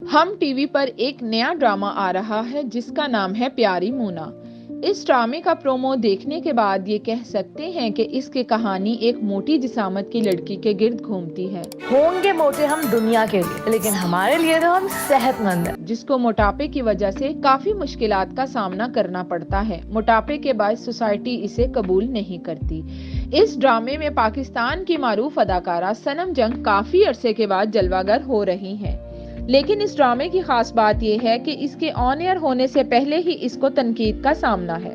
हम टीवी पर एक नया ड्रामा आ रहा है जिसका नाम है प्यारी मोना। इस ड्रामे का प्रोमो देखने के बाद ये कह सकते हैं कि इसकी कहानी एक मोटी जिसामत की लड़की के गिर्द घूमती है। होंगे मोटे हम दुनिया के लिए, लेकिन हमारे लिए तो हम सेहतमंद हैं। जिसको मोटापे की वजह से काफी मुश्किलात का सामना करना पड़ता है। मोटापे के बाद सोसाइटी इसे कबूल नहीं करती। इस ड्रामे में पाकिस्तान की मारूफ अदाकारा सनम जंग काफी अरसे के बाद जलवागर हो रही हैं। लेकिन इस ड्रामे की खास बात यह है कि इसके ऑन एयर होने से पहले ही इसको तनकीद का सामना है।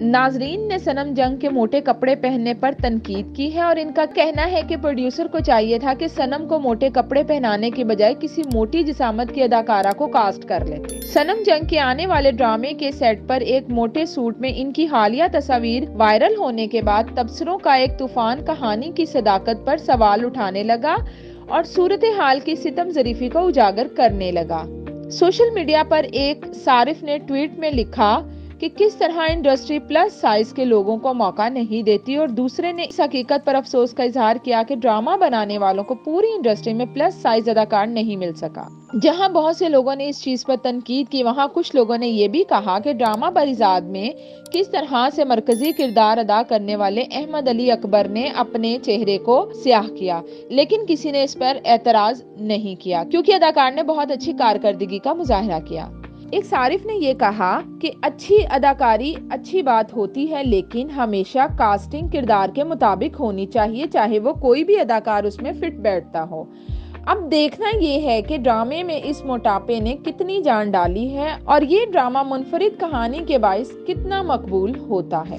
नाजरीन ने सनम जंग के मोटे कपड़े पहनने पर तनकीद की है और इनका कहना है कि प्रोड्यूसर को चाहिए था कि सनम को मोटे कपड़े पहनाने के बजाय किसी मोटी जिसामत की अदाकारा को कास्ट कर लेते। सनम जंग के आने वाले ड्रामे के सेट पर एक मोटे सूट में इनकी हालिया तस्वीर वायरल होने के बाद तबसरों का एक तूफान कहानी की सदाकत पर सवाल उठाने लगा और सूरत हाल की सितम ज़रीफी को उजागर करने लगा। सोशल मीडिया पर एक सारिफ ने ट्वीट में लिखा कि किस तरह इंडस्ट्री प्लस साइज के लोगों को मौका नहीं देती, और दूसरे ने इस हकीकत पर अफसोस का इजहार किया कि ड्रामा बनाने वालों को पूरी इंडस्ट्री में प्लस साइज अदाकार नहीं मिल सका। जहां बहुत से लोगों ने इस चीज पर तनकीद की, वहां कुछ लोगों ने ये भी कहा कि ड्रामा परिजाद में किस तरह से मरकजी किरदार अदा करने वाले अहमद अली अकबर ने अपने चेहरे को स्याह किया, लेकिन किसी ने इस पर एतराज नहीं किया क्योंकि अदाकार ने बहुत अच्छी कारकर्दगी का मुजाहरा किया। एक सारिफ ने ये कहा कि अच्छी अदाकारी अच्छी बात होती है, लेकिन हमेशा कास्टिंग किरदार के मुताबिक होनी चाहिए, चाहे वो कोई भी अदाकार उसमें फिट बैठता हो। अब देखना ये है कि ड्रामे में इस मोटापे ने कितनी जान डाली है और ये ड्रामा मुनफरिद कहानी के बाइस कितना मकबूल होता है।